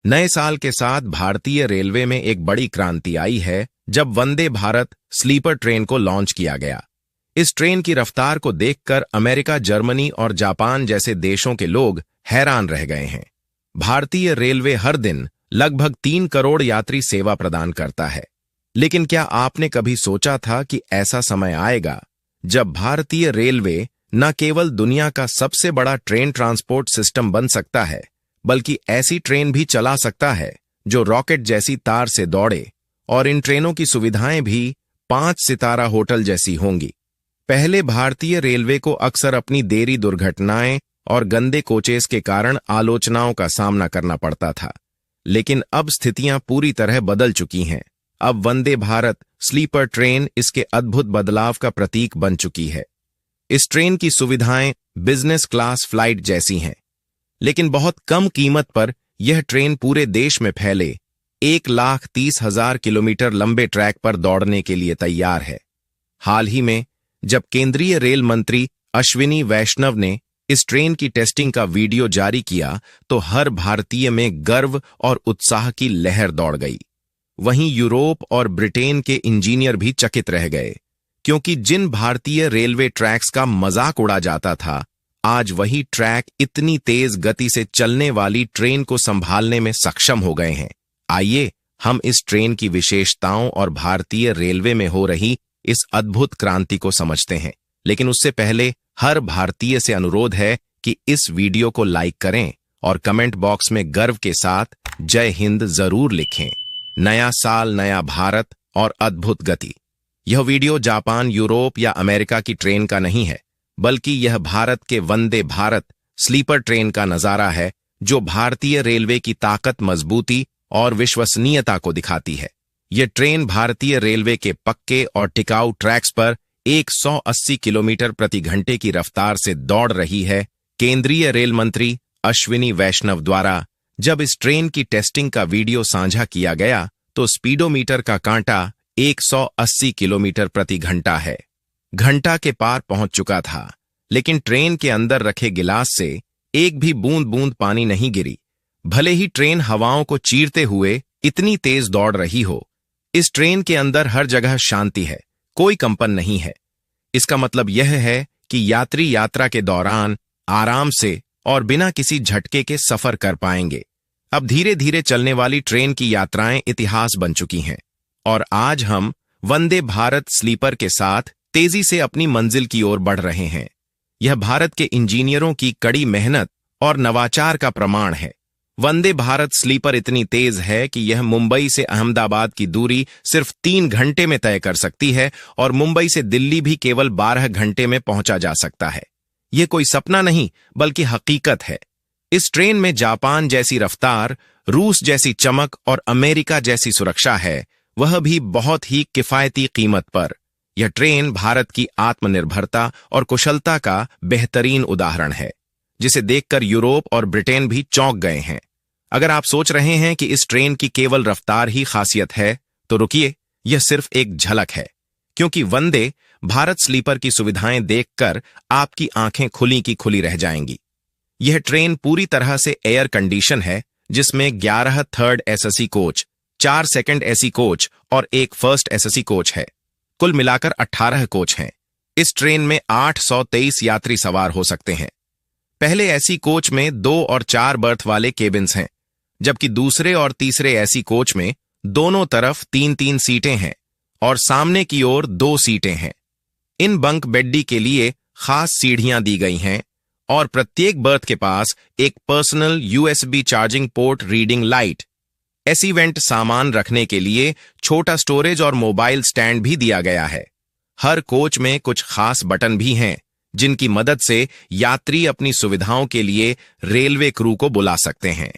नए साल के साथ भारतीय रेलवे में एक बड़ी क्रांति आई है जब वंदे भारत स्लीपर ट्रेन को लॉन्च किया गया। इस ट्रेन की रफ्तार को देखकर अमेरिका, जर्मनी और जापान जैसे देशों के लोग हैरान रह गए हैं। भारतीय रेलवे हर दिन लगभग 3 करोड़ यात्री सेवा प्रदान करता है। लेकिन क्या आपने कभी सोचा था कि ऐसा समय आएगा जब भारतीय रेलवे न केवल दुनिया का सबसे बड़ा ट्रेन ट्रांसपोर्ट सिस्टम बन सकता है, बल्कि ऐसी ट्रेन भी चला सकता है जो रॉकेट जैसी तार से दौड़े, और इन ट्रेनों की सुविधाएं भी 5 सितारा होटल जैसी होंगी। पहले भारतीय रेलवे को अक्सर अपनी देरी, दुर्घटनाएं और गंदे कोचेस के कारण आलोचनाओं का सामना करना पड़ता था, लेकिन अब स्थितियां पूरी तरह बदल चुकी हैं। अब वंदे भारत स्लीपर ट्रेन इसके अद्भुत बदलाव का प्रतीक बन चुकी है। इस ट्रेन की सुविधाएं बिजनेस क्लास फ्लाइट जैसी हैं, लेकिन बहुत कम कीमत पर यह ट्रेन पूरे देश में फैले 1,30,000 किलोमीटर लंबे ट्रैक पर दौड़ने के लिए तैयार है। हाल ही में जब केंद्रीय रेल मंत्री अश्विनी वैष्णव ने इस ट्रेन की टेस्टिंग का वीडियो जारी किया तो हर भारतीय में गर्व और उत्साह की लहर दौड़ गई। वहीं यूरोप और ब्रिटेन के इंजीनियर भी चकित रह गए, क्योंकि जिन भारतीय रेलवे ट्रैक्स का मजाक उड़ा जाता था, आज वही ट्रैक इतनी तेज गति से चलने वाली ट्रेन को संभालने में सक्षम हो गए हैं। आइए हम इस ट्रेन की विशेषताओं और भारतीय रेलवे में हो रही इस अद्भुत क्रांति को समझते हैं। लेकिन उससे पहले हर भारतीय से अनुरोध है कि इस वीडियो को लाइक करें और कमेंट बॉक्स में गर्व के साथ जय हिंद जरूर लिखें। नया साल, नया भारत और अद्भुत गति। यह वीडियो जापान, यूरोप या अमेरिका की ट्रेन का नहीं है, बल्कि यह भारत के वंदे भारत स्लीपर ट्रेन का नजारा है, जो भारतीय रेलवे की ताकत, मजबूती और विश्वसनीयता को दिखाती है। यह ट्रेन भारतीय रेलवे के पक्के और टिकाऊ ट्रैक्स पर 180 किलोमीटर प्रति घंटे की रफ्तार से दौड़ रही है। केंद्रीय रेल मंत्री अश्विनी वैष्णव द्वारा जब इस ट्रेन की टेस्टिंग का वीडियो साझा किया गया तो स्पीडोमीटर का कांटा 180 किलोमीटर प्रति घंटा है, घंटा के पार पहुंच चुका था। लेकिन ट्रेन के अंदर रखे गिलास से एक भी बूंद बूंद पानी नहीं गिरी। भले ही ट्रेन हवाओं को चीरते हुए इतनी तेज दौड़ रही हो, इस ट्रेन के अंदर हर जगह शांति है, कोई कंपन नहीं है। इसका मतलब यह है कि यात्री यात्रा के दौरान आराम से और बिना किसी झटके के सफर कर पाएंगे। अब धीरे धीरे चलने वाली ट्रेन की यात्राएं इतिहास बन चुकी हैं, और आज हम वंदे भारत स्लीपर के साथ तेजी से अपनी मंजिल की ओर बढ़ रहे हैं। यह भारत के इंजीनियरों की कड़ी मेहनत और नवाचार का प्रमाण है। वंदे भारत स्लीपर इतनी तेज है कि यह मुंबई से अहमदाबाद की दूरी सिर्फ 3 घंटे में तय कर सकती है, और मुंबई से दिल्ली भी केवल 12 घंटे में पहुंचा जा सकता है। यह कोई सपना नहीं, बल्कि हकीकत है। इस ट्रेन में जापान जैसी रफ्तार, रूस जैसी चमक और अमेरिका जैसी सुरक्षा है, वह भी बहुत ही किफायती कीमत पर। यह ट्रेन भारत की आत्मनिर्भरता और कुशलता का बेहतरीन उदाहरण है, जिसे देखकर यूरोप और ब्रिटेन भी चौंक गए हैं। अगर आप सोच रहे हैं कि इस ट्रेन की केवल रफ्तार ही खासियत है, तो रुकिए, यह सिर्फ एक झलक है, क्योंकि वंदे भारत स्लीपर की सुविधाएं देखकर आपकी आंखें खुली की खुली रह जाएंगी। यह ट्रेन पूरी तरह से एयर कंडीशन है, जिसमें 11 third SSC coach, 4 second AC coach और 1 फर्स्ट एसएससी कोच है। कुल मिलाकर 18 कोच हैं। इस ट्रेन में 823 यात्री सवार हो सकते हैं। पहले एसी कोच में 2 और 4 बर्थ वाले केबिन्स हैं, जबकि दूसरे और तीसरे एसी कोच में दोनों तरफ 3-3 सीटें हैं और सामने की ओर 2 सीटें हैं। इन बंक बेड्डी के लिए खास सीढ़ियां दी गई हैं, और प्रत्येक बर्थ के पास एक personal USB charging port, reading light, AC vent, सामान रखने के लिए छोटा स्टोरेज और मोबाइल स्टैंड भी दिया गया है। हर कोच में कुछ खास बटन भी हैं, जिनकी मदद से यात्री अपनी सुविधाओं के लिए रेलवे क्रू को बुला सकते हैं।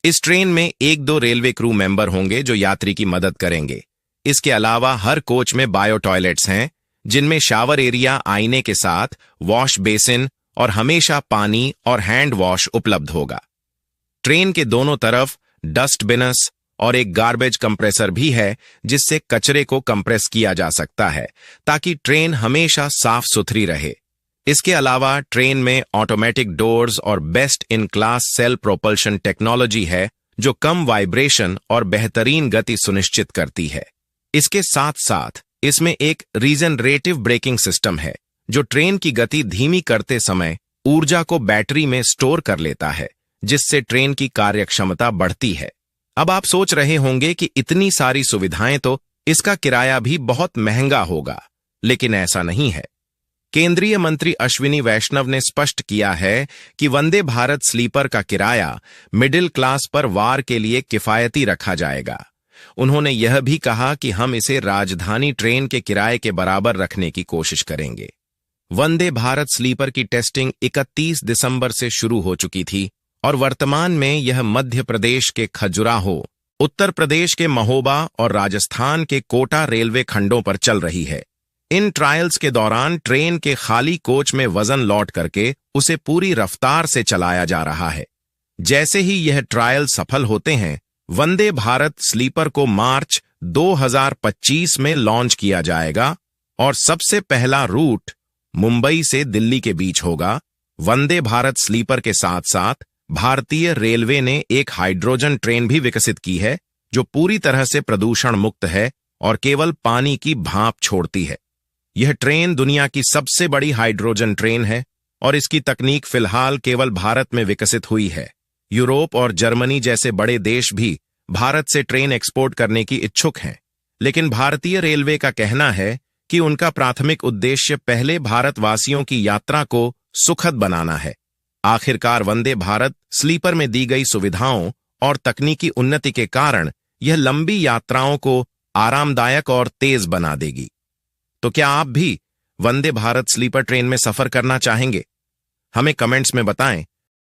इस ट्रेन में 1-2 रेलवे क्रू मेंबर होंगे जो यात्री की मदद करेंगे। इसके अलावा हर कोच में बायो टॉयलेट्स हैं, जिनमें शावर एरिया, आईने के साथ वॉश बेसिन और हमेशा पानी और हैंड वॉश उपलब्ध होगा। ट्रेन के दोनों तरफ डस्टबिनस और एक गार्बेज कंप्रेसर भी है, जिससे कचरे को कंप्रेस किया जा सकता है, ताकि ट्रेन हमेशा साफ सुथरी रहे। इसके अलावा ट्रेन में ऑटोमेटिक डोर्स और best in class self propulsion technology है, जो कम वाइब्रेशन और बेहतरीन गति सुनिश्चित करती है। इसके साथ साथ इसमें एक रीजनरेटिव ब्रेकिंग सिस्टम है, जो ट्रेन की गति धीमी करते समय ऊर्जा को बैटरी में स्टोर कर लेता है, जिससे ट्रेन की कार्यक्षमता बढ़ती है। अब आप सोच रहे होंगे कि इतनी सारी सुविधाएं तो इसका किराया भी बहुत महंगा होगा, लेकिन ऐसा नहीं है। केंद्रीय मंत्री अश्विनी वैष्णव ने स्पष्ट किया है कि वंदे भारत स्लीपर का किराया मिडिल क्लास पर वार के लिए किफायती रखा जाएगा। उन्होंने यह भी कहा कि हम इसे राजधानी ट्रेन के किराए के बराबर रखने की कोशिश करेंगे। वंदे भारत स्लीपर की टेस्टिंग 31 दिसंबर से शुरू हो चुकी थी और वर्तमान में यह मध्य प्रदेश के खजुराहो, उत्तर प्रदेश के महोबा और राजस्थान के कोटा रेलवे खंडों पर चल रही है। इन ट्रायल्स के दौरान ट्रेन के खाली कोच में वजन लौट करके उसे पूरी रफ्तार से चलाया जा रहा है। जैसे ही यह ट्रायल सफल होते हैं, वंदे भारत स्लीपर को मार्च 2025 में लॉन्च किया जाएगा और सबसे पहला रूट मुंबई से दिल्ली के बीच होगा। वंदे भारत स्लीपर के साथ साथ भारतीय रेलवे ने एक हाइड्रोजन ट्रेन भी विकसित की है, जो पूरी तरह से प्रदूषण मुक्त है और केवल पानी की भाप छोड़ती है। यह ट्रेन दुनिया की सबसे बड़ी हाइड्रोजन ट्रेन है और इसकी तकनीक फिलहाल केवल भारत में विकसित हुई है। यूरोप और जर्मनी जैसे बड़े देश भी भारत से ट्रेन एक्सपोर्ट करने की इच्छुक हैं, लेकिन भारतीय रेलवे का कहना है कि उनका प्राथमिक उद्देश्य पहले भारतवासियों की यात्रा को सुखद बनाना है। आखिरकार वंदे भारत स्लीपर में दी गई सुविधाओं और तकनीकी उन्नति के कारण यह लंबी यात्राओं को आरामदायक और तेज बना देगी। तो क्या आप भी वंदे भारत स्लीपर ट्रेन में सफर करना चाहेंगे? हमें कमेंट्स में बताएं